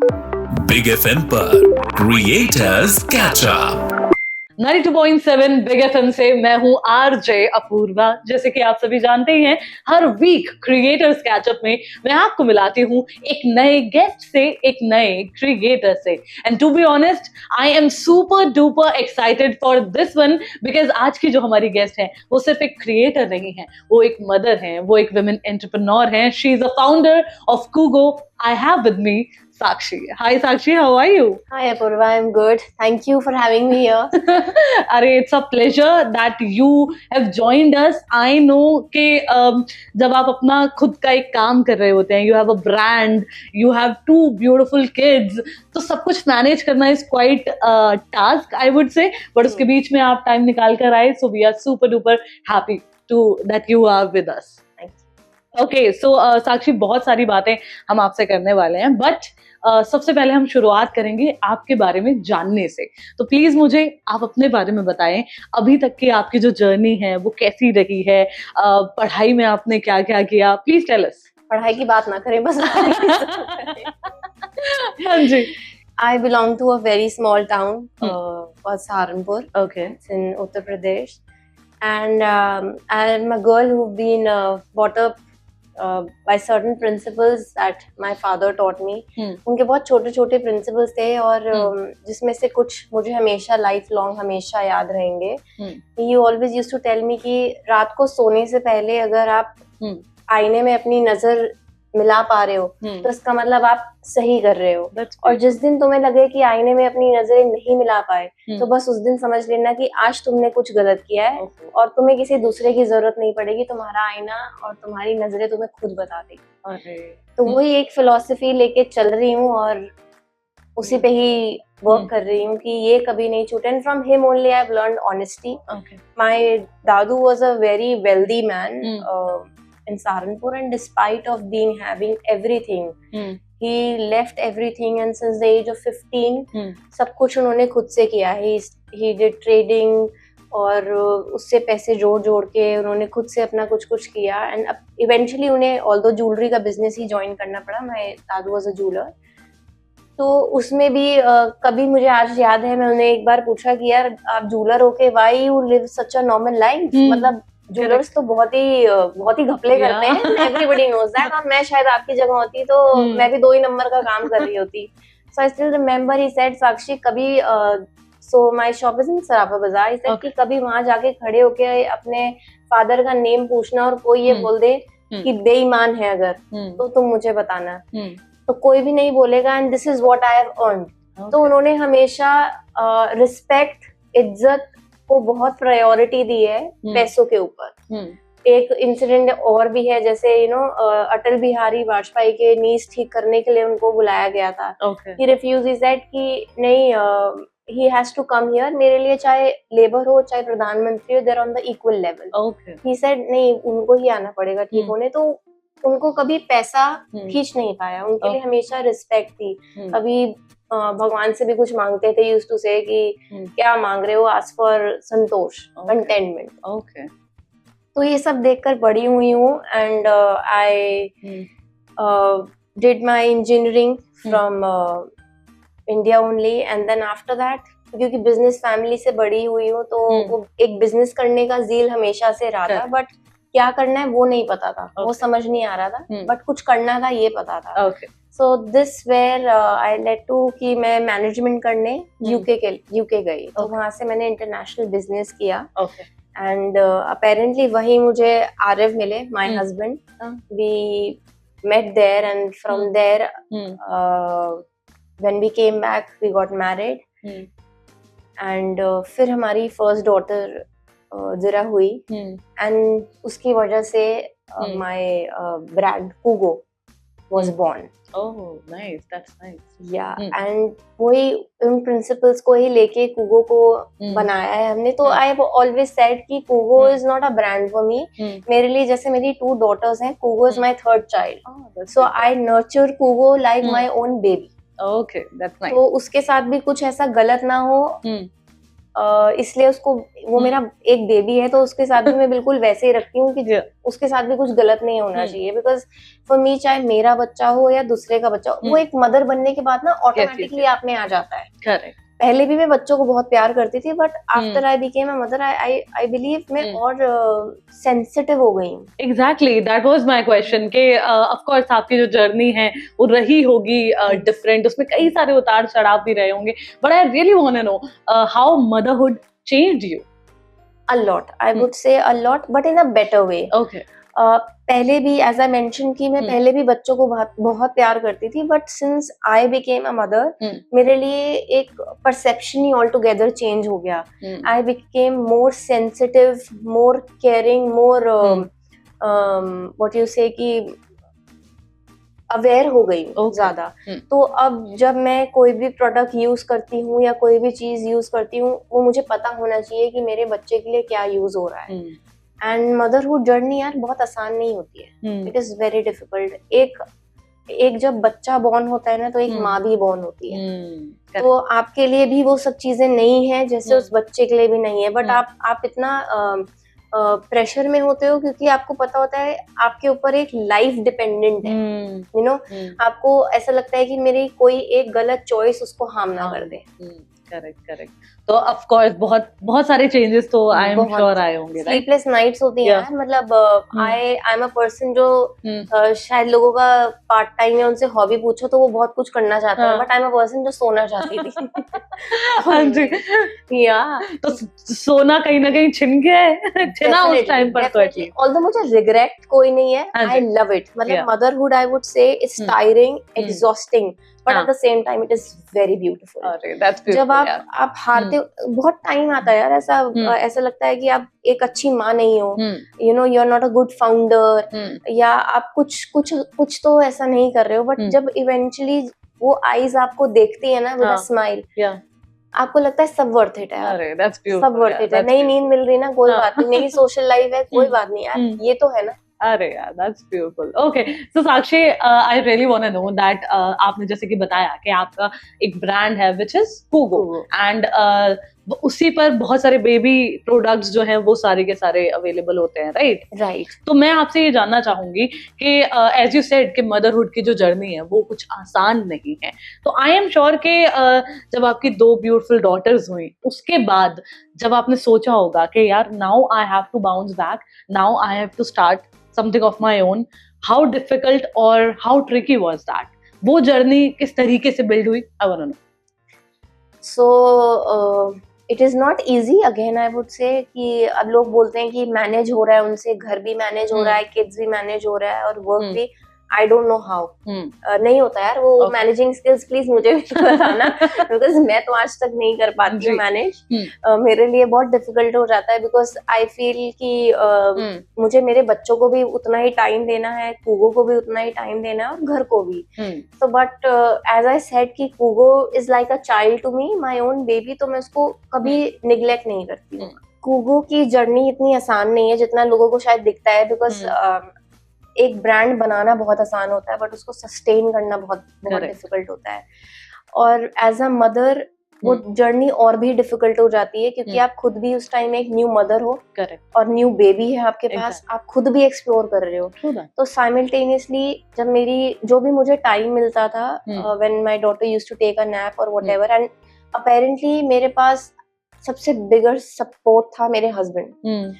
Big FM पर creators catch up. 92.7 big FM से मैं हूं आरजे अपूर्वा। जैसे कि आप सभी जानते ही हैं, हर वीक क्रिएटर्स कैचअप में मैं आपको मिलाती हूं एक नए गेस्ट से, एक नए क्रिएटर से। And to be honest, I am super duper excited for this one, because आज की जो हमारी गेस्ट है वो सिर्फ एक क्रिएटर नहीं है, वो एक मदर है, वो एक वुमेन एंटरप्रेन्योर है। She is a founder of Kugo. I have with me Sakshi. Hi Sakshi, how are you? Hi Apurva, I'm good. Thank you for having me here. अरे it's a pleasure that you have joined us. I know कि जब आप अपना खुद का एक काम कर रहे होते हैं, you have a brand, you have two beautiful kids, तो सब कुछ मैनेज करना is quite a task, I would say. But उसके बीच में आप टाइम निकाल कर आए, so we are super duper happy to that you are with us. Okay, so Sakshi, बहुत सारी बातें हम आपसे करने वाले हैं, बट सबसे पहले हम शुरुआत करेंगे आपके बारे में जानने से। तो प्लीज मुझे आप अपने बारे में बताएं, अभी तक की आपकी जो जर्नी है वो कैसी रही है, पढ़ाई में आपने क्या क्या किया, प्लीज टेल अस। पढ़ाई की बात ना करें बस। हाँ जी। I belong to a very small town called Saharanpur. Okay. It's in Uttar Pradesh, and I'm a girl who've been brought up by certain principles that my father taught me. उनके बहुत छोटे छोटे principles थे और जिसमें से कुछ मुझे हमेशा लाइफ लॉन्ग हमेशा याद रहेंगे। He always used to tell me कि रात को सोने से पहले अगर आप आईने में अपनी नजर मिला पा रहे हो तो इसका मतलब आप सही कर रहे हो। और जिस दिन तुम्हें लगे कि आईने में अपनी नजरें नहीं मिला पाए तो बस उस दिन समझ लेना कि आज तुमने कुछ गलत किया है और तुम्हें किसी दूसरे की जरूरत नहीं पड़ेगी, तुम्हारा आईना और तुम्हारी नजरें तुम्हें खुद बता देगी। तो वही एक फिलॉसफी लेके चल रही हूँ और उसी पे ही वर्क कर रही हूँ कि ये कभी नहीं छूटे। And from him only I have learned honesty. My Dadu was a very wealthy man in Saharanpur, and despite of having everything, he left everything, and since the age of 15 सब कुछ उन्होंने खुद से किया। He did trading और उससे पैसे जोड़ के उन्होंने खुद से अपना कुछ किया। एंड इवेंचुअली उन्हें although ज्वेलरी का बिजनेस ही ज्वाइन करना पड़ा। My dad was a jeweler, तो उसमें भी कभी मुझे आज याद है, मैं उन्हें एक बार पूछा कि यार आप जूलर होके why you live such a normal life, मतलब ज्वेलर्स तो बहुत ही घपले करते हैं, एवरीबॉडी नोज दैट। और मैं शायद आपकी जगह होती तो मैं भी 2 ही नंबर का काम कर रही होती। So I still remember he said, Sakshi कभी so my shop is in Sarafa Bazaar, he said कि कभी वहां जाके खड़े होके अपने फादर का नेम पूछना और कोई ये बोल दे कि बेईमान है अगर तो तुम मुझे बताना, तो कोई भी नहीं बोलेगा। And this is what I have earned. तो उन्होंने हमेशा रिस्पेक्ट, इज्जत को बहुत प्रायोरिटी दी है पैसों के ऊपर। एक इंसिडेंट और भी है, जैसे अटल बिहारी वाजपेयी के नीज ठीक करने के लिए उनको बुलाया गया था। ही रिफ्यूज, ही सेड कि नहीं, he has to come here, मेरे लिए चाहे लेबर हो चाहे प्रधानमंत्री हो, they're on the equal level. He said नहीं, उनको ही आना पड़ेगा ठीक होने। तो उनको कभी पैसा खींच नहीं पाया, उनके लिए हमेशा रिस्पेक्ट थी। कभी भगवान से भी कुछ मांगते थे, यूज्ड टू से कि क्या मांग रहे हो, आस्क फॉर संतोष, कंटेंटमेंट। तो ये सब देखकर बड़ी हुई हूँ। And I did my engineering from India only, and then after that, क्योंकि बिजनेस फैमिली से बड़ी हुई हूँ तो वो एक बिजनेस करने का ज़ील हमेशा से रहा था, बट क्या करना है वो नहीं पता था, वो समझ नहीं आ रहा था, बट कुछ करना था ये पता था। So this where I led to कि मैं मैनेजमेंट करने यूके गई। तो वहां से मैंने इंटरनेशनल बिजनेस किया। एंड अपेरेंटली वही मुझे आरव मिले, my husband. We met there and from there when we came back we got married. And फिर हमारी फर्स्ट डॉटर जरा हुई, एंड उसकी वजह से my brand Kugo was born. Oh, nice, that's nice. Yeah, and वही उन principles को ही लेके कूगो को बनाया है हमने। तो I have always said कि कूगो is not a brand for me. मेरे लिए जैसे मेरी 2 daughters हैं, कूगो is my 3rd child. So I nurture कूगो like my own baby. Okay, that's nice. तो उसके साथ भी कुछ ऐसा गलत ना हो इसलिए उसको वो मेरा एक बेबी है, तो उसके साथ भी मैं बिल्कुल वैसे ही रखती हूँ कि उसके साथ भी कुछ गलत नहीं होना चाहिए, बिकॉज फॉर मी चाहे मेरा बच्चा हो या दूसरे का बच्चा हो, वो एक मदर बनने के बाद ना ऑटोमेटिकली आप में आ जाता है। करेक्ट। पहले भी मैं बच्चों को बहुत प्यार करती थी, but after I became a mother I believe मैं और सेंसिटिव हो गई हूँ। Exactly, that was my question कि ऑफ कोर्स आपकी जो जर्नी है वो रही होगी डिफरेंट, उसमें कई सारे उतार चढ़ाव भी रहे होंगे, but I really want to know how motherhood changed you. A lot, I would say a lot, but in a better way. Okay. पहले भी एज आई मेंशन कि मैं पहले भी बच्चों को बहुत प्यार करती थी, but since I became a mother मेरे लिए एक परसेप्शन ही ऑल टुगेदर चेंज हो गया। I became more sensitive, more caring, more what you से कि अवेयर हो गई ज्यादा। तो अब जब मैं कोई भी प्रोडक्ट यूज करती हूँ या कोई भी चीज यूज करती हूँ, वो मुझे पता होना चाहिए कि मेरे बच्चे के लिए क्या यूज हो रहा है। एंड मदरहुड जर्नी यार बहुत आसान नहीं होती है, इट इज वेरी डिफिकल्ट। एक जब बच्चा बॉर्न होता है ना, तो एक माँ भी बॉर्न होती है, तो आपके लिए भी वो सब चीजें नहीं है जैसे उस बच्चे के लिए भी नहीं है, बट आप इतना प्रेशर में होते हो क्योंकि आपको पता होता है आपके ऊपर एक लाइफ डिपेंडेंट है, यू नो। आपको ऐसा लगता है कि मेरी कोई एक गलत चॉइस उसको हार्म ना कर दे। करेक्ट। तो ऑफ कोर्स बहुत सारे चेंजेस तो आई एम श्योर आए होंगे। स्लीपलेस नाइट्स होती हैं यार, मतलब आई एम अ पर्सन जो शायद लोगों का पार्ट टाइम या उनसे हॉबी पूछो तो वो बहुत कुछ करना चाहता है, but I am a person जो सोना चाहती थी। हाँ जी, या तो सोना कहीं ना कहीं छिना उस टाइम पर। तो ऑल्दो मुझे रिग्रेट कोई नहीं है, आई लव इट। मतलब motherhood I would say it's tiring, exhausting, but at the same time it is very beautiful. जब आप हारते हो, बहुत टाइम आता है यार, ऐसा लगता है कि आप एक अच्छी माँ नहीं हो, you know, you are not a good founder, या आप कुछ तो ऐसा नहीं कर रहे हो, बट जब इवेंचुअली वो आईज आपको देखती है ना विद अ स्माइल, आपको लगता है सब वर्थ इट है, सब वर्थ इट है। नई नींद मिल रही ना, कोई बात नहीं, मेरी सोशल लाइफ है, कोई बात नहीं यार, ये तो है ना। अरे यार, that's beautiful. Okay, so Sakshi, I really want to know that आपने जैसे कि बताया कि आपका एक ब्रांड है which is Kugo, and उसी पर बहुत सारे बेबी प्रोडक्ट्स जो हैं वो सारे के सारे अवेलेबल होते हैं, राइट? तो मैं आपसे ये जानना चाहूंगी कि एज यू सेड कि मदरहुड की जो जर्नी है वो कुछ आसान नहीं है, तो आई एम श्योर कि जब आपकी 2 ब्यूटीफुल डॉटर्स हुई उसके बाद जब आपने सोचा होगा कि यार now I have to bounce back, now I have to start something of my own, how difficult or how tricky was that? वो जर्नी किस तरीके से बिल्ड हुई? I want to know. So it is not easy. Again, I would say कि अब लोग बोलते हैं कि मैनेज हो रहा है उनसे, घर भी मैनेज हो रहा है, किड्स भी मैनेज हो रहा है और वर्क भी। आई डोंट नो हाउ, नहीं होता यार वो मैनेजिंग स्किल्स, प्लीज मुझे भी बताना, बिकॉज मैं तो आज तक नहीं कर पाती हूँ मैनेज। मेरे लिए बहुत डिफिकल्ट हो जाता है, बिकॉज आई फील कि मुझे मेरे बच्चों को भी उतना ही टाइम देना है, कुगो को भी उतना ही टाइम देना है और घर को भी। तो बट एज आई सेड कि Kugo is like a child to me, my own baby, तो मैं उसको कभी निग्लेक्ट नहीं करती हूँ। कुगो की जर्नी इतनी आसान नहीं है जितना लोगों को शायद दिखता है, बिकॉज एक ब्रांड बनाना बहुत आसान होता है, बट उसको सस्टेन करना बहुत डिफिकल्ट होता है। और एज अ मदर वो जर्नी और भी डिफिकल्ट हो जाती है, क्योंकि आप खुद भी उस टाइम एक न्यू मदर हो और न्यू बेबी है आपके पास, आप खुद भी एक्सप्लोर कर रहे हो। तो साइमल्टेनियसली जब मेरी जो भी मुझे टाइम मिलता था, when my daughter used to take a nap और व्हाटएवर, एंड अपेरेंटली मेरे पास सबसे बिगर सपोर्ट था मेरे husband.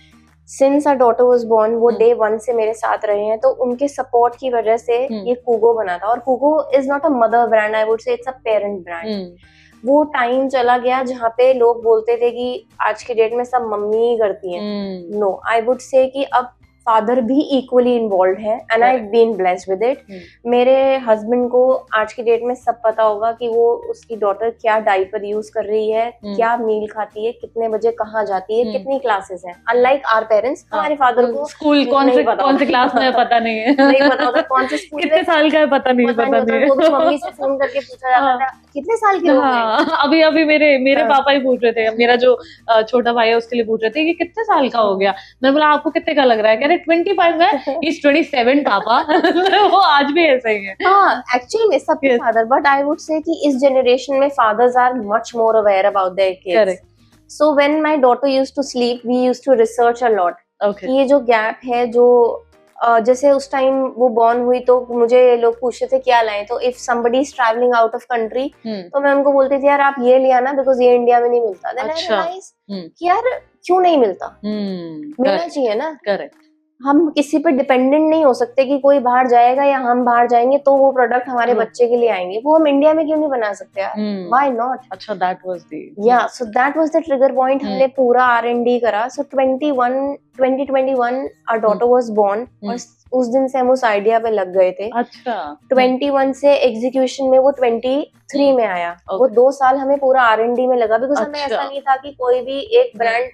Since our daughter was born, वो डे 1 से मेरे साथ रहे हैं, तो उनके सपोर्ट की वजह से ये कुगो बना था। और Kugo is not a mother brand, I would say it's a parent brand. वो टाइम चला गया जहाँ पे लोग बोलते थे कि आज की डेट में सब मम्मी ही करती हैं। नो, आई वुड से कि अब फादर भी इक्वली इन्वॉल्व है, and I been blessed with it. मेरे हस्बैंड को आज की डेट में सब पता होगा कि वो उसकी डॉटर क्या डाइपर यूज कर रही है, क्या मील खाती है, कितने बजे कहाँ जाती है, कितनी क्लासेस हैं। अनलाइक आवर पेरेंट्स, हमारे फादर को स्कूल कौन से क्लास में पता नहीं है, नहीं पता होता कौन से स्कूल, कितने साल का है पता नहीं है। वो भी मम्मी से फोन करके पूछा जाता था कितने साल के हो गए। अभी मेरे पापा ही पूछ रहे थे, मेरा जो छोटा भाई है उसके लिए पूछ रहे थे कि कितने साल का हो गया। मैं बोला आपको कितने का लग रहा है? 25 है, इज 27 पापा। वो आज भी ऐसे ही है। हाँ, एक्चुअली में सबके father, but I would say कि इस जनरेशन में fathers are much more aware about their kids. So when my daughter used to sleep, we used to research a lot. Okay. ये जो गैप है, जो जैसे उस टाइम वो बॉर्न हुई तो मुझे लोग पूछते थे क्या लाएं, तो if somebody is travelling out of country तो मैं उनको बोलती थी यार आप ये ले आना बिकॉज ये इंडिया में नहीं मिलता. देन आई रियलाइज कि यार क्यों नहीं मिलता, मिलना चाहिए ना. करेक्ट. हम किसी पे डिपेंडेंट नहीं हो सकते कि कोई बाहर जाएगा या हम बाहर जाएंगे तो वो प्रोडक्ट हमारे बच्चे के लिए आएंगे. वो हम इंडिया में क्यों नहीं बना सकते यार, व्हाई नॉट. अच्छा, दैट वाज द या so that was the trigger point. हमने पूरा R&D करा. सो 2021 आवर डॉटर वाज बोर्न और उस दिन से हम उस आइडिया पे लग गए थे. अच्छा. 21 से एग्जीक्यूशन में वो 23 में आया. वो 2 साल हमें पूरा R&D में लगा बिकॉज हमें ऐसा नहीं था कि कोई भी एक ब्रांड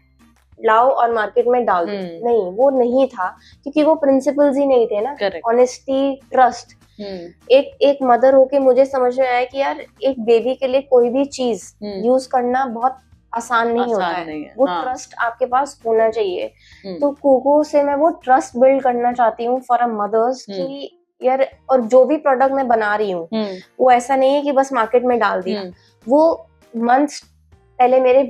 लाओ और मार्केट में डाल दो. नहीं, वो नहीं था क्योंकि वो प्रिंसिपल्स ही नहीं थे ना. Honesty, trust. एक मदर होके मुझे समझ में आया कि यार एक बेबी के लिए कोई भी चीज यूज करना बहुत आसान नहीं होता है. वो ट्रस्ट आपके पास होना चाहिए. तो कोको से मैं वो ट्रस्ट बिल्ड करना चाहती हूँ फॉर अ मदर्स कि यार, और जो भी प्रोडक्ट मैं बना रही हूँ वो ऐसा नहीं है कि बस मार्केट में डाल दिया. वो मंथ्स पहले मेरे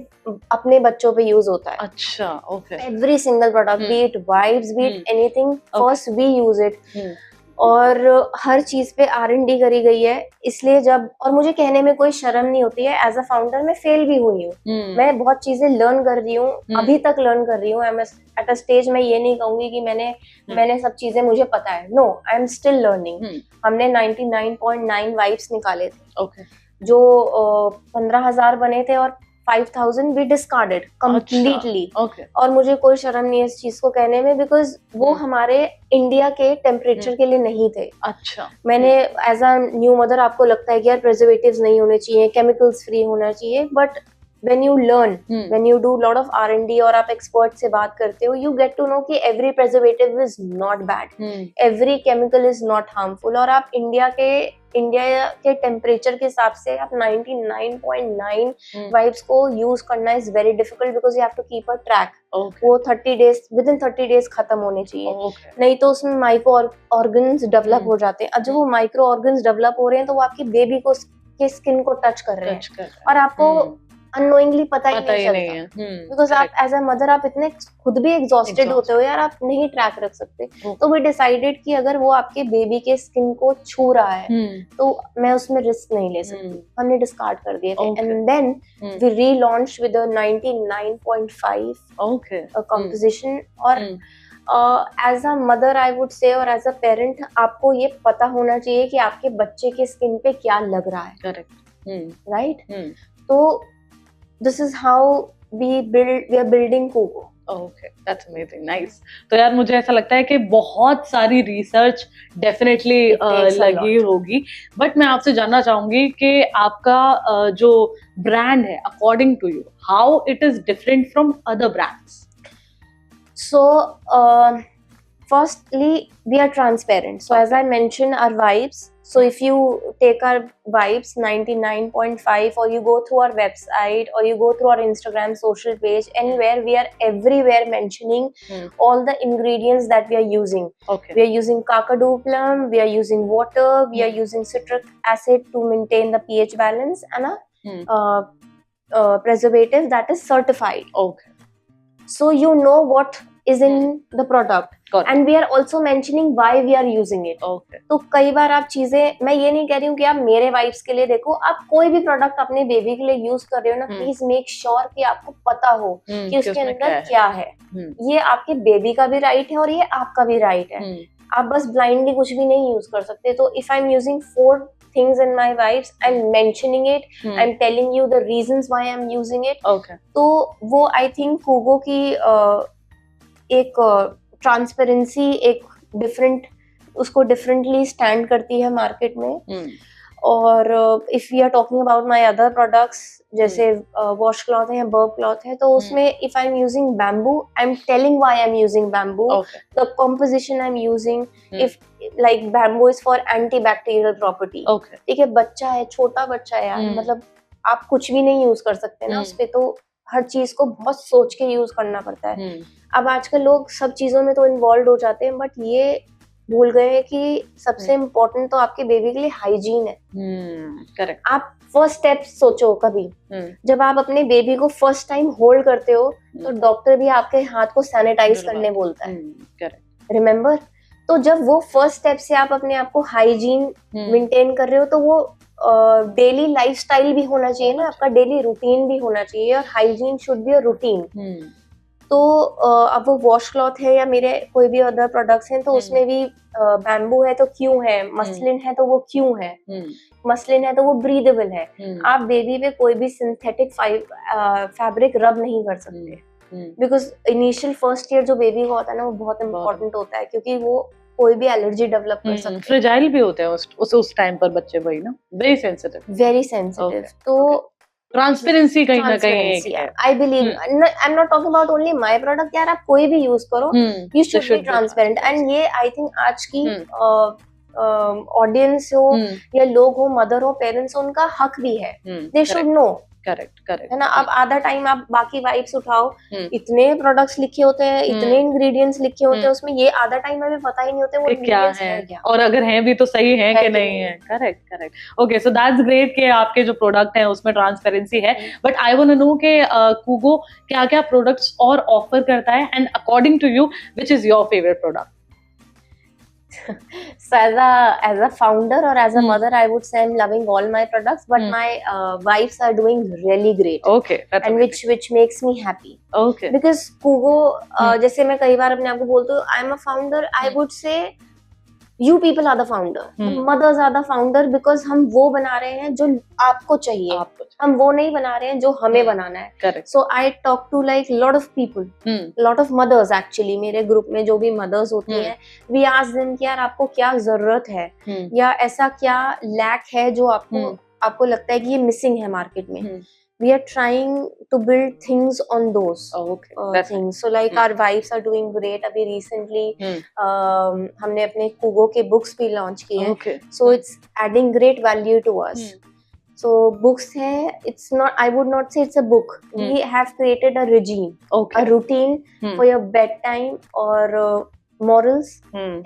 अपने बच्चों पे यूज होता है. अच्छा. Okay. Every single product, be it wipes, be it anything, first we use it. और हर चीज पे R&D करी गई है. इसलिए जब, और मुझे कहने में कोई शर्म नहीं होती है. एज अ फाउंडर मैं फेल भी हुई हूँ. मैं बहुत चीजें लर्न कर रही हूँ, अभी तक लर्न कर रही हूँ. I am at a stage में ये नहीं कहूंगी कि मैंने सब चीजें मुझे पता है. No, I am still learning. हमने 99.9 वाइप्स निकाले थे. ओके. जो 15,000 बने थे और 5,000 we discarded completely. Okay. और मुझे कोई शर्म नहीं है इस चीज को कहने में बिकॉज वो हमारे इंडिया के टेम्परेचर के लिए नहीं थे. अच्छा. मैंने एज अ न्यू मदर, आपको लगता है कि यार प्रिजर्वेटिव्स नहीं होने चाहिए, केमिकल्स फ्री होना चाहिए, but when you learn, when you do lot of R&D और आप एक्सपर्ट से बात करते हो, you get to know कि every preservative is not bad, every chemical is not harmful. और आप इंडिया के टेम्परेचर के हिसाब से आप 99.9 वाइब्स को यूज करना is very difficult because you have to keep a track. वो 30 डेज, विद इन 30 डेज खत्म होने चाहिए. नहीं तो उसमें माइक्रो ऑर्गन्स डेवलप हो जाते हैं. अब जब वो माइक्रो ऑर्गन्स डेवलप हो रहे हैं तो वो आपकी बेबी को के स्किन को टच कर रहे हैं और आपको अननोइंगली पता ही नहीं चलता बिकॉज आप एज अ मदर आप इतने खुद भी एग्जॉस्टेड होते हो यार, आप नहीं ट्रैक रख सकते. तो वी डिसाइडेड कि अगर वो आपके बेबी के स्किन को छू रहा है तो मैं उसमें रिस्क नहीं ले सकती. हमने डिस्कार्ड कर दिए थे. And then we relaunch with 99.5 composition. और as a mother I would say और एज अ पेरेंट आपको ये पता होना चाहिए कि आपके बच्चे के स्किन पे क्या लग रहा है. करेक्ट. राइट. तो this is how we are building Coco. Okay, that's amazing, nice. तो यार मुझे ऐसा लगता है कि बहुत सारी रिसर्च डेफिनेटली लगी होगी, बट मैं आपसे जानना चाहूंगी कि आपका जो ब्रांड है according to you, how it is different from other brands? So firstly we are transparent. So as I mentioned, our vibes, so if you take our vibes 99.5 or you go through our website or you go through our Instagram social page, anywhere we are everywhere mentioning all the ingredients that we are using. Okay. We are using kakadu plum, we are using water, we are using citric acid to maintain the pH balance, and a preservative that is certified. Okay. So you know what is in the product. And we are also mentioning why we are using it. Okay. तो कई बार आप चीजें, मैं ये नहीं कह रही हूँ कि आप मेरे वाइब्स के लिए देखो, आप कोई भी प्रोडक्ट अपने बेबी के लिए यूज कर रहे हो ना, प्लीज मेक श्योर कि आपको पता हो कि उसके अंदर क्या है. ये आपके बेबी का भी राइट है और ये आपका भी राइट है. आप बस ब्लाइंडली कुछ भी नहीं यूज कर सकते. तो if I am using 4 things in my vibes, I'm mentioning it, I'm telling you the reasons why I'm using it. Okay. तो वो I think Coco की एक ट्रांसपेरेंसी, एक डिफरेंट, उसको डिफरेंटली स्टैंड करती है मार्केट में. और if we are talking about my other products जैसे वॉश क्लॉथ है या बर्ब क्लॉथ है, तो उसमें if I am using bamboo, I am telling why I am using bamboo, the composition I am using. If like bamboo is for anti bacterial property. ठीक है, बच्चा है, छोटा बच्चा है यार, मतलब आप कुछ भी नहीं यूज कर सकते ना उस पे. तो हर चीज को बहुत सोच के यूज करना पड़ता है. अब आजकल लोग सब चीजों में तो इन्वॉल्व हो जाते हैं, बट ये भूल गए हैं कि सबसे इम्पोर्टेंट तो आपके बेबी के लिए हाइजीन है. करेक्ट. आप फर्स्ट स्टेप सोचो कभी, जब आप अपने बेबी को फर्स्ट टाइम होल्ड करते हो तो डॉक्टर भी आपके हाथ को सैनिटाइज करने बोलता है, रिमेम्बर। तो जब वो फर्स्ट स्टेप से आप अपने आप को हाइजीन मेंटेन कर रहे हो तो वो डेली लाइफस्टाइल भी होना चाहिए ना, आपका डेली रूटीन भी होना चाहिए, और hygiene should be a routine. तो अब वो वॉश क्लॉथ है या मेरे कोई भी अदर प्रोडक्ट्स हैं तो उसमें भी बैम्बू है तो क्यों है, मसलिन है तो वो क्यों है, मसलिन है तो वो ब्रीदेबल है। आप बेबी पे कोई भी सिंथेटिक फैब्रिक रब नहीं कर सकते, बिकॉज इनिशियल फर्स्ट ईयर जो बेबी का होता है ना वो बहुत इम्पोर्टेंट होता है, क्योंकि वो कोई भी एलर्जी डेवलप कर सकते हैं, फ्रेजाइल भी होते हैं उस टाइम पर बच्चे, वही ना, वेरी सेंसिटिव। तो ट्रांसपेरेंसी कहीं ना कहीं I believe, I am not talking about only my product, यार आप कोई भी यूज करो, you should be transparent. And ये आई थिंक आज की ऑडियंस हो या लोग हो, मदर हो, पेरेंट्स हो, उनका हक भी है, दे शुड नो। करेक्ट है ना। अब आधा टाइम आप बाकी वाइप्स उठाओ, इतने प्रोडक्ट्स लिखे होते हैं, इतने इंग्रेडिएंट्स लिखे होते हैं उसमें, ये आधा टाइम हमें पता ही नहीं होते वो क्या है, और अगर हैं भी तो सही है कि नहीं है। Correct. Okay, so that's great कि आपके जो प्रोडक्ट हैं उसमें ट्रांसपेरेंसी है, but I want to know कि कूगो क्या क्या प्रोडक्ट्स और ऑफर करता है, and according to you which is your favourite product? So as a founder or as a mother, I would say I'm loving all my products, but my wives are doing really great. Okay, that's and which makes me happy. Okay. Because Kugo, जैसे मैं कई बार अपने आप को बोलती हूँ, I'm a founder. I would say you people are the founder. Mothers are the founder because हम वो बना रहे हैं जो आपको चाहिए, हम वो नहीं बना रहे हैं जो हमें बनाना है। Correct. So I talk to like lot of people, lot of mothers actually, मेरे ग्रुप में जो भी mothers होती हैं, we ask them कि यार आपको क्या जरूरत है, या ऐसा क्या लैक है जो आपको लगता है कि ये मिसिंग है मार्केट में। We are trying to build things on those things. So like our wives are doing great. अभी recently हमने अपने Kugo के books भी launch किए हैं. So it's adding great value to us. So books है, it's not, I would not say it's a book. We have created a regime, a routine for your bedtime or morals.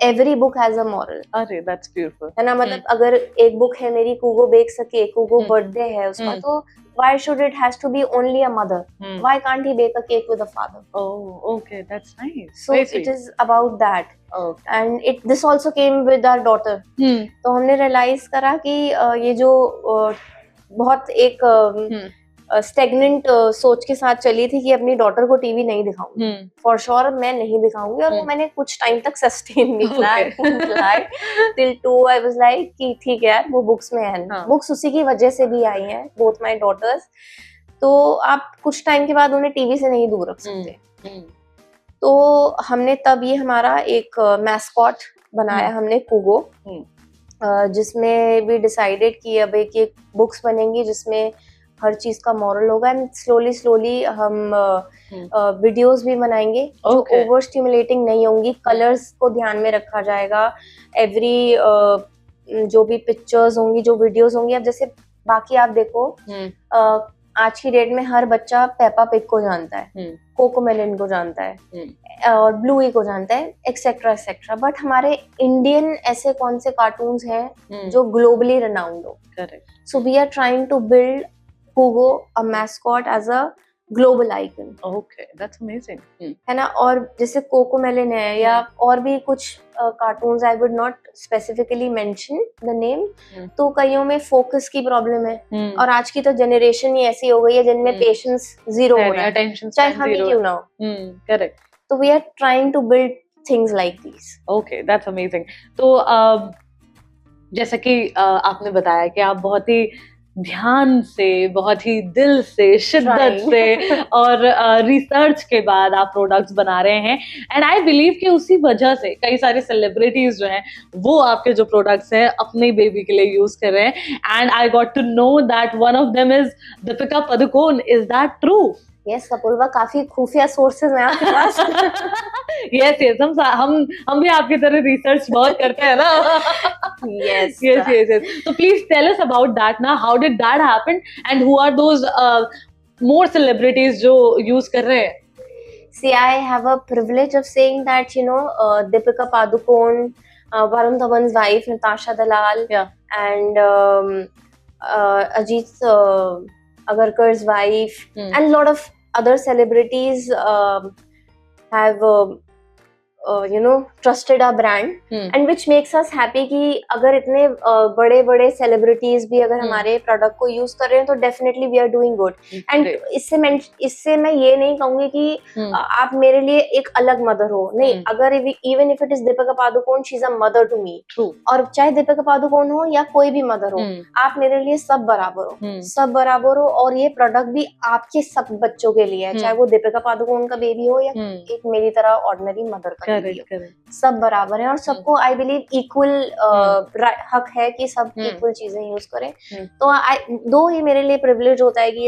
Every book has a moral. अरे that's beautiful. है ना, मतलब अगर एक book है मेरी Kugo बेच सके, Kugo birthday है उसका, तो why should it has to be only a mother? Why can't he bake a cake with a father? Oh, okay, that's nice. So it is about that. And this also came with our daughter. तो हमने realize करा कि ये जो बहुत एक stagnant सोच के साथ चली थी कि अपनी डॉटर को टीवी नहीं दिखाऊंगी, फॉर श्योर मैं नहीं दिखाऊंगी, और वो मैंने कुछ टाइम तक सस्टेन भी किया टिल 2 आई वाज लाइक कि ठीक है यार, वो बुक्स में है ना, बुक्स उसी की वजह से भी आई हैं, बोथ माय डॉटर्स। तो आप कुछ टाइम के बाद उन्हें टीवी से नहीं दूर रख सकते। तो हमने तब ये हमारा एक मैस्कॉट बनाया हमने Kugo, जिसमें भी डिसाइडेड कि अब एक बुक्स बनेंगी जिसमें हर चीज का मॉरल होगा, एंड स्लोली हम वीडियोस भी बनाएंगे जो ओवर स्टिमुलेटिंग नहीं होंगी, कलर्स को ध्यान में रखा जाएगा, एवरी जो भी पिक्चर्स होंगी, जो वीडियोस होंगी। अब जैसे बाकी आप देखो, आज की डेट में हर बच्चा पेपा पिग को जानता है, कोकोमेलन को जानता है, और ब्लूई को जानता है, एक्सेट्रा एक्सेट्रा, बट हमारे इंडियन ऐसे कौन से कार्टून्स हैं जो ग्लोबली रनाउंड हो। So we are trying to build Kugo, a mascot, as a global icon. Okay, that's amazing. है ना। और जैसे कोकोमेलन है या और भी कुछ cartoons, I would not specifically mention the name, तो कईयों में फोकस की प्रॉब्लम है, और आज की तो जनरेशन ही ऐसी हो गई है जिनमें पेशेंस जीरो हो रहा है, चाहे हम ही क्यों ना हो। करेक्ट। तो we are trying to build things like this. Okay, that's amazing. तो जैसा कि आपने बताया कि आप बहुत ही ध्यान से, बहुत ही दिल से, शिद्दत से और रिसर्च के बाद आप प्रोडक्ट्स बना रहे हैं, एंड आई बिलीव कि उसी वजह से कई सारे सेलिब्रिटीज जो हैं वो आपके जो प्रोडक्ट्स हैं अपने बेबी के लिए यूज कर रहे हैं, and I got to know that one of them is Deepika Padukone. Is that true? Yes Apoorva, काफी खुफिया सोर्सेज हैं आपके पास। यस हम भी आपकी तरह रिसर्च बहुत करते हैं ना। yes. So please tell us about that now. How did that happen, and who are those more celebrities जो use कर रहे हैं? See, I have a privilege of saying that, you know, Deepika Padukone, Varun Dhawan's wife Natasha Dalal, and Ajit Agarkar's wife, and lot of other celebrities have trusted our brand, and which makes us happy कि अगर इतने बड़े बड़े celebrities भी अगर हमारे product को use कर रहे हैं तो definitely we are doing good. And इससे मैं ये नहीं कहूँगी कि आप मेरे लिए एक अलग mother हो, नहीं, अगर even if it is Deepika Padukone, she is a mother to me. True. और चाहे Deepika Padukone हो या कोई भी mother हो, आप मेरे लिए सब बराबर हो, सब बराबर हो, और ये product भी आपके सब बच्चों के लिए है, चाहे वो Deepika Padukone का baby हो या एक मेरी तरह ordinary mother का, सब बराबर है, और सबको आई बिलीव इक्वल हक है कि सब इक्वल चीजें यूज करें. तो दो ये मेरे लिए प्रिविलेज होता है कि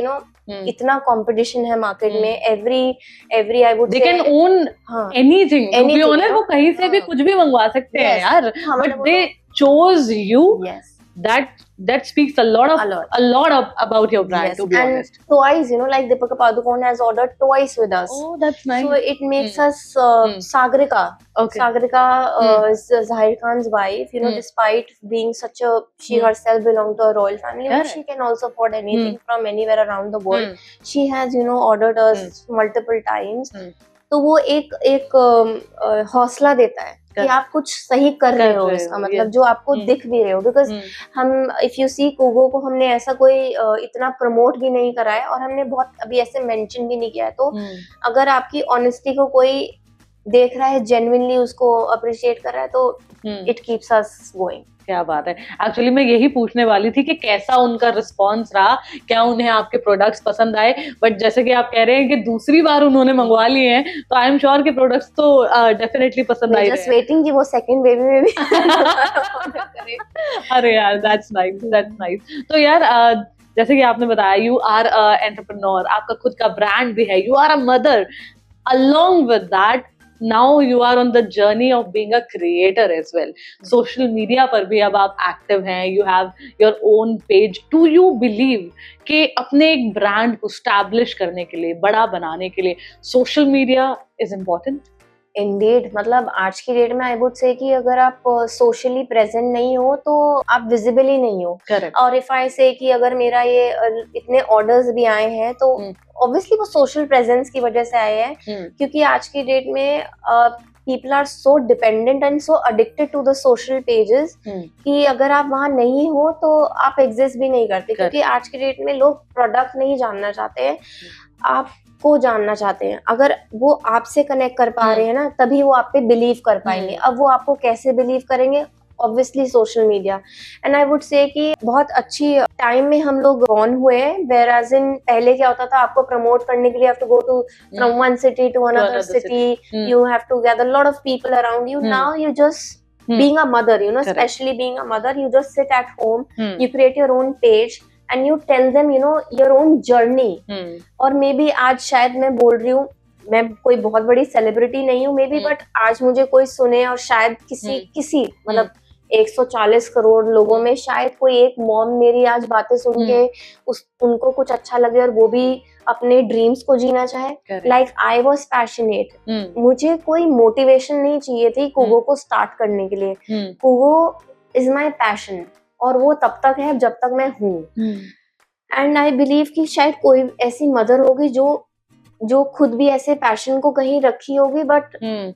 इतना कंपटीशन है मार्केट में, every I would they can own anything, to be honest वो कहीं से भी कुछ भी मंगवा सकते हैं यार, but they chose you. That speaks a lot about your brand, to be honest. And twice, like Deepika Padukone has ordered twice with us. Oh, that's nice. So it makes us Sagarika. Okay. Sagarika is Zahir Khan's wife. Despite being she herself belonged to a royal family, but she can also afford anything from anywhere around the world. She has, ordered us multiple times. तो वो एक हौसला देता है कि आप कुछ सही कर रहे हो, इसका मतलब जो आपको दिख भी रहे हो. बिकॉज हम इफ यू सी कुगो को हमने ऐसा कोई इतना प्रमोट भी नहीं करा है, और हमने बहुत अभी ऐसे मेंशन भी नहीं किया है. तो अगर आपकी ऑनेस्टी को कोई देख रहा है, जेन्युइनली उसको अप्रिशिएट कर रहा है, तो इट कीप्स अस गोइंग. क्या बात है. एक्चुअली मैं यही पूछने वाली थी कि कैसा उनका रिस्पॉन्स रहा, क्या उन्हें आपके प्रोडक्ट्स पसंद आए. बट जैसे कि आप कह रहे हैं कि दूसरी बार उन्होंने मंगवा लिए हैं, तो आई एम श्योर कि प्रोडक्ट्स तो डेफिनेटली पसंद आए. जस्ट वेटिंग कि वो सेकंड बेबी में भी अरे यार, दैट्स नाइस. तो यार जैसे कि आपने बताया, यू आर एंटरप्रेन्योर, आपका खुद का ब्रांड भी है, you are a mother. Along with that, now you are on the journey of being a creator as well. Social media पर भी अब आप active हैं, you have your own page. Do you believe कि अपने एक brand को establish करने के लिए, बड़ा बनाने के लिए social media is important? Indeed, मतलब आज की डेट में आई वुड से कि अगर आप सोशली प्रेजेंट नहीं हो तो आप विजिबल ही नहीं हो. Correct. और इफ आई से कि अगर मेरा ये इतने ऑर्डर्स भी आए हैं तो ऑब्वियसली वो सोशल प्रेजेंस की वजह से आए हैं, क्योंकि आज की डेट में people are so dependent and so addicted to the social pages कि अगर आप वहाँ नहीं हो तो आप एग्जिस्ट भी नहीं करते. क्योंकि आज की डेट में लोग प्रोडक्ट नहीं जानना चाहते हैं, आपको जानना चाहते हैं. अगर वो आपसे कनेक्ट कर पा रहे हैं ना, तभी वो आप पे बिलीव कर पाएंगे. अब वो आपको कैसे बिलीव करेंगे? Obviously social media. And I would say कि बहुत अच्छी टाइम में हम लोग बॉर्न हुए हैं, वेयर एज इन पहले क्या होता था, आपको प्रमोट करने के लिए have to go to from one city to another city, you have to gather lot of people around you. Now you just being a mother, especially being a mother, you just sit at home, you create your own page and you tell them, your own journey. और may be आज शायद मैं बोल रही हूँ, मैं कोई बहुत बड़ी सेलिब्रिटी नहीं हूँ मे बी, बट आज मुझे कोई सुने और शायद किसी मतलब 140 करोड़ लोगों में शायद कोई एक मॉम मेरी आज बातें सुन के उनको कुछ अच्छा लगे और वो भी अपने ड्रीम्स को जीना चाहे. लाइक आई वॉज पैशनेट, मुझे कोई मोटिवेशन नहीं चाहिए थी कुगो को स्टार्ट करने के लिए. कुगो इज माई पैशन, और वो तब तक है जब तक मैं हूँ. एंड आई बिलीव कि शायद कोई ऐसी मदर होगी जो खुद भी ऐसे पैशन को कहीं रखी होगी, बट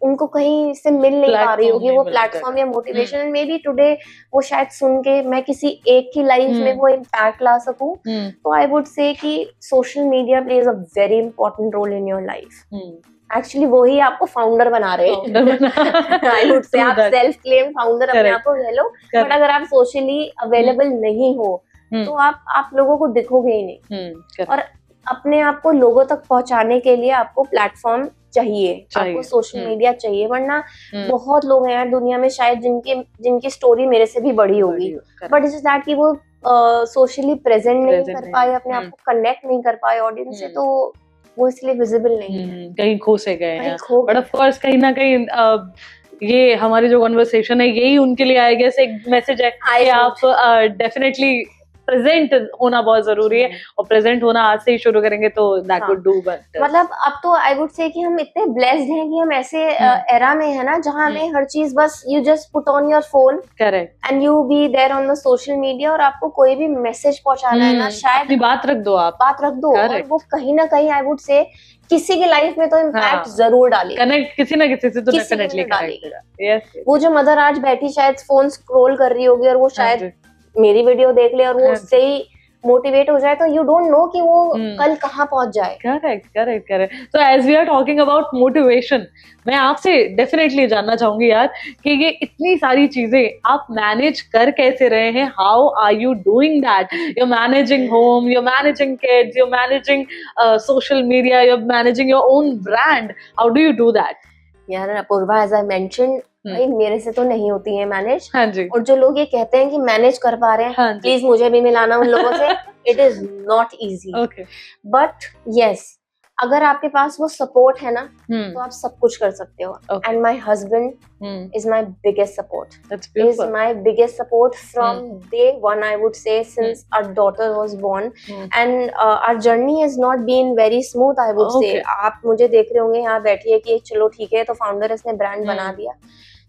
उनको कहीं से मिल नहीं पा रही होगी वो प्लेटफॉर्म या motivation. And may be today वो शायद सुन के मैं किसी एक की लाइफ में वो इम्पैक्ट ला सकूं. तो आई वुड से कि social media plays a very important role in your life. Actually वो ही आपको फाउंडर बना रहे हैं. आई वुड से आप सेल्फ क्लेम फाउंडर अपने आप को कह लो, बट अगर आप सोशली अवेलेबल नहीं हो तो आप लोगों को दिखोगे ही नहीं. और अपने आप को लोगों तक पहुंचाने के लिए आपको प्लेटफॉर्म चाहिए. आपको सोशल मीडिया चाहिए, वरना बहुत लोग हैं यार दुनिया में शायद जिनकी स्टोरी मेरे से भी बड़ी होगी, बट इट्स दैट कि वो सोशली प्रेजेंट नहीं कर पाए, अपने आप को कनेक्ट नहीं कर पाए ऑडियंस से, तो वो इसलिए विजिबल नहीं है, कहीं खो से गए हैं. बट ऑफ कोर्स कहीं ना कहीं ये हमारी जो कन्वर्सेशन है यही उनके लिए आई गेस एक मैसेज है कि आप डेफिनेटली प्रेजेंट होना बहुत जरूरी है, और प्रेजेंट होना आज से ही शुरू करेंगे तो दैट हाँ। वुड डू बट मतलब अब तो आई वुड से कि हम इतने ब्लेस्ड हैं कि हम ऐसे एरा में है ना जहाँ हमें हर चीज बस you just put on your phone correct, and you be there on the social media, और आपको कोई भी मैसेज पहुंचाना है ना, शायद अपनी बात रख दो, आप बात रख दो, और Correct. वो कहीं ना कहीं आई वुड से किसी की लाइफ में तो इम्पैक्ट हाँ. जरूर डालेगी। कनेक्ट किसी ना किसी से तो किसी डेफिनेटली को डालेगी। यस, वो जो मदर आज बैठी शायद फोन स्क्रॉल कर रही होगी और वो शायद मेरी वीडियो देख ले और वो हाँ उससे ही मोटिवेट हो जाए, तो यू डोंट नो कि वो कल कहाँ पहुंच जाए। करेक्ट। तो as we are talking about motivation, मैं आपसे डेफिनेटली जानना चाहूंगी यार कि ये इतनी सारी चीजें आप मैनेज कर कैसे रहे हैं? How are you doing that? You managing home, you managing kids, you managing social media, you managing your own brand, how do you do that? यार अपूर्वा, एज आई मेंशन, भाई मेरे से तो नहीं होती है मैनेज। हाँ जी, और जो लोग ये कहते हैं कि मैनेज कर पा रहे हैं, हाँ जी, प्लीज मुझे भी मिलाना उन लोगों से। It is not easy, okay, but yes, अगर आपके पास वो सपोर्ट है ना तो आप सब कुछ कर सकते हो। Okay. And my husband is my biggest support, that's is beautiful, my biggest support from day one, I would say, since our daughter was born. And our journey has not been very smooth, I would say. Okay. आप मुझे देख रहे होंगे यहाँ बैठी है कि चलो ठीक है, तो फाउंडर इसने ब्रांड बना दिया।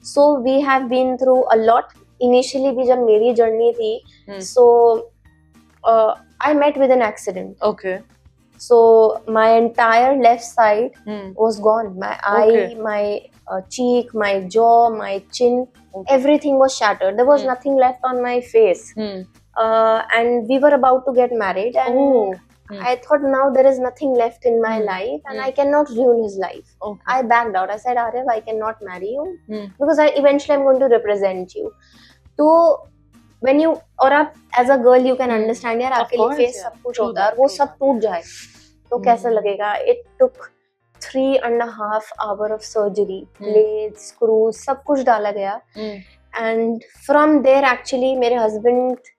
So we have been through a lot. Initially भी जब मेरी जर्नी थी, so I met with an accident. Okay, So my entire left side was gone. My eye, Okay. my cheek, my jaw, my chin, everything was shattered. There was nothing left on my face. And we were about to get married, and I thought now there is nothing left in my life, and I cannot ruin his life. Okay. I backed out. I said, Arif, I cannot marry you because eventually I'm going to represent you. So when you, और आप as a girl you can understand यार, आपके लिए face सब कुछ होता है और वो सब टूट जाए तो कैसा लगेगा। It took 3.5 hours of surgery, blades, screws, सब कुछ डाला गया। And from there actually मेरे husband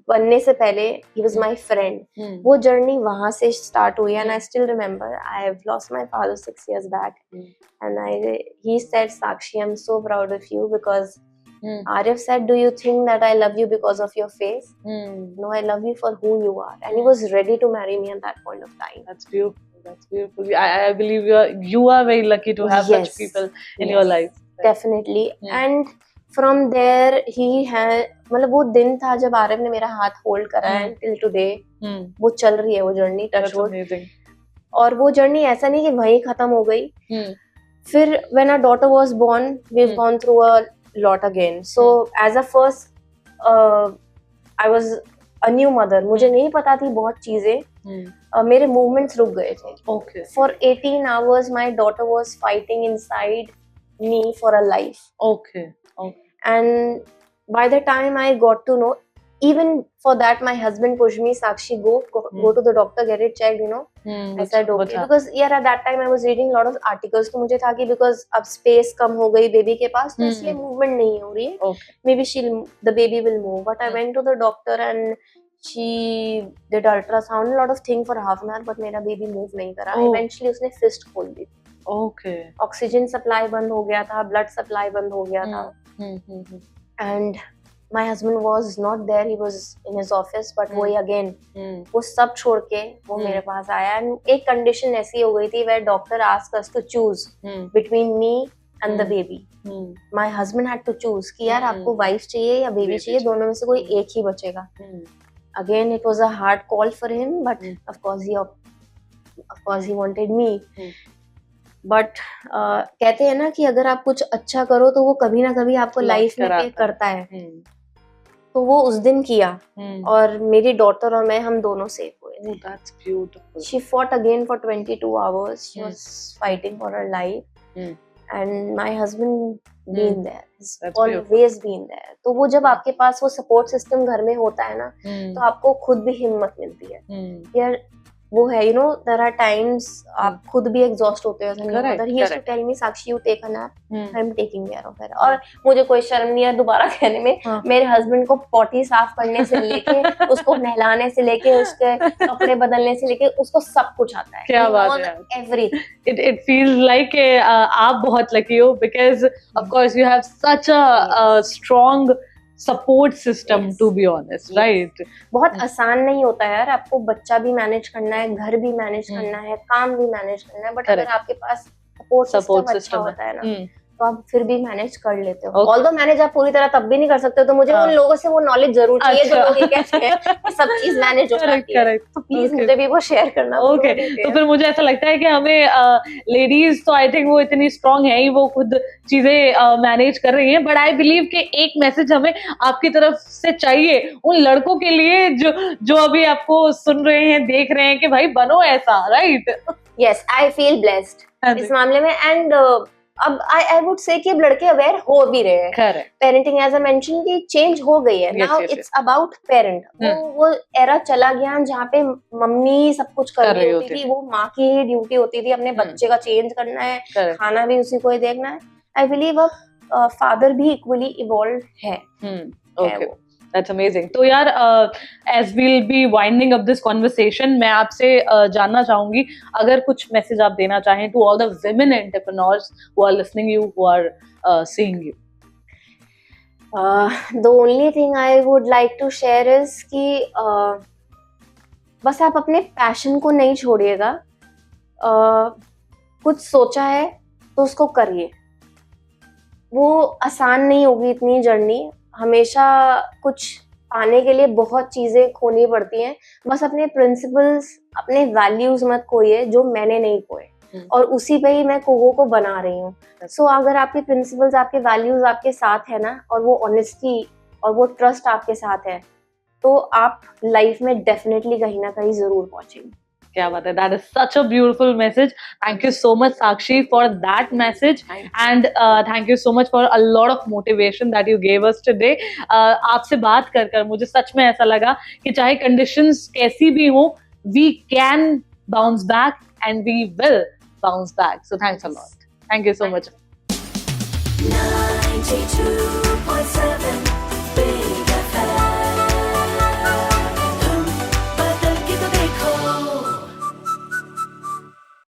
बनने से पहले he was my friend. वो जर्नी वहाँ से स्टार्ट हुई, and I still remember I have lost my father 6 years back, and he said, Sakshi, I'm so proud of you because Arif said, do you think that I love you because of your face? No, I love you for who you are. And he was ready to marry me at that point of time. That's beautiful. I believe you are very lucky to have such people in your life. Definitely. And from there he had, मतलब वो दिन था जब आरिफ ने मेरा हाथ hold करा है, till today वो चल रही है वो जर्नी, टच वुड। और वो जर्नी ऐसा नहीं कि वहीं खत्म हो गई। फिर when our daughter was born, we've gone through a lot again. So as a first I was a new mother, मुझे नहीं पता थी बहुत चीजें, मेरे movements रुक गए थे। Okay. For 18 hours my daughter was fighting inside me for a life. Okay. And by the time I got to know, even for that my husband pushed me, Sakshi, go to the doctor, get it checked, you know. I said okay, because yeah, at that time I was reading a lot of articles, तो मुझे था कि because अब space कम हो गई baby के पास तो इसलिए movement नहीं हो रही है, maybe the baby will move. But I went to the doctor and she did ultrasound, a lot of things for half an hour, but मेरा baby move नहीं करा। Eventually उसने fist खोल दी। Okay. Oxygen supply बंद हो गया था, blood supply बंद हो गया था। And my husband was not there, he was in his office, but वही again वो सब छोड़ के वो मेरे पास आया। and एक condition ऐसी हो गई थी where doctor asked us to choose between me and the baby. My husband had to choose कि यार आपको wife चाहिए या baby चाहिए, दोनों में से कोई एक ही बचेगा। Again it was a hard call for him, but of course he wanted me. But कहते हैं ना कि अगर आप कुछ अच्छा करो तो वो कभी ना कभी आपको लाइफ में पे करता है। तो वो उस दिन किया और मेरी डॉटर और मैं, हम दोनों सेफ हुए। That's beautiful. She fought again for 22 hours. She was fighting for her life. And my husband been there. He's always been there. तो वो जब आपके पास वो सपोर्ट सिस्टम घर में होता है ना, तो आपको खुद भी हिम्मत मिलती है यार। वो है, you know, there are times आप खुद भी एग्जॉस्ट होते हो। He used to tell me, Sakshi, you take a nap, I'm taking care of her. और मुझे कोई शर्म नहीं है दोबारा कहने में। मेरे हस्बैंड को पॉटी साफ करने से लेके उसको नहलाने से लेके उसके कपड़े बदलने से लेके उसको सब कुछ आता है। क्या बात है। Everything. It feels like आप बहुत lucky हो because of course you have such a strong support system, Yes. to be honest, right? बहुत आसान नहीं होता है यार, आपको बच्चा भी मैनेज करना है, घर भी मैनेज करना है, काम भी मैनेज करना है, बट अगर Correct. आपके पास सपोर्ट Support सिस्टम अच्छा system होता है ना, हम्म, तो आप फिर भी मैनेज कर लेते हो। Okay. ऑल्दो मैनेज आप पूरी तरह तब भी नहीं कर सकते हो, तो मुझे हाँ. उन लोगों से वो नॉलेज जरूर चाहिए जो अच्छा. लोग ये कहते हैं कि सब चीज मैनेज हो Correct, जाती है, correct. तो प्लीज Okay. मुझे भी वो शेयर करना। ओके तो फिर मुझे ऐसा लगता है कि हमें लेडीज तो आई थिंक वो इतनी स्ट्रांग है ही, वो खुद चीजें मैनेज कर रही हैं, बट आई बिलीव कि एक मैसेज हमें आपकी तरफ से चाहिए उन लड़कों के लिए जो अभी आपको सुन रहे हैं, देख रहे हैं, कि भाई बनो ऐसा, right? Yes, I feel blessed इस मामले में। एंड अब आई वुड से कि अब लड़के अवेयर हो भी रहे हैं। Correct. Parenting as a mention की चेंज हो गई है। Yes, now yes, it's about parent. वो एरा चला गया जहाँ पे मम्मी सब कुछ कर रही होती थी, वो माँ की ही ड्यूटी होती थी, अपने बच्चे का चेंज करना है, Correct. खाना भी उसी को ही देखना है। आई बिलीव अब फादर भी इक्वली इवॉल्व है। Okay, that's amazing. तो यार as we'll be winding up this conversation, मैं आपसे जानना चाहूंगी अगर कुछ मैसेज आप देना चाहें to all the women entrepreneurs who are listening you, who are seeing you. The only thing I would like to share is कि बस आप अपने पैशन को नहीं छोड़िएगा। कुछ सोचा है तो उसको करिए। वो आसान नहीं होगी इतनी जर्नी, हमेशा कुछ पाने के लिए बहुत चीजें खोनी पड़ती हैं। बस अपने प्रिंसिपल्स, अपने वैल्यूज मत खोइए जो मैंने नहीं खोए, और उसी पे ही मैं कोगो को बना रही हूँ। सो अगर आपके प्रिंसिपल्स, आपके वैल्यूज आपके साथ है ना, और वो ऑनेस्टी और वो ट्रस्ट आपके साथ है, तो आप लाइफ में डेफिनेटली कहीं ना कहीं जरूर पहुंचेंगे। क्या बात है, that is such a beautiful message. Thank you so much Sakshi for that message, and thank you so much for a lot of motivation that you gave us today. आपसे बात कर मुझे सच में ऐसा लगा कि चाहे कंडीशंस कैसी भी हो, we can bounce back and we will bounce back. So thanks a lot, thank you so much. 92.7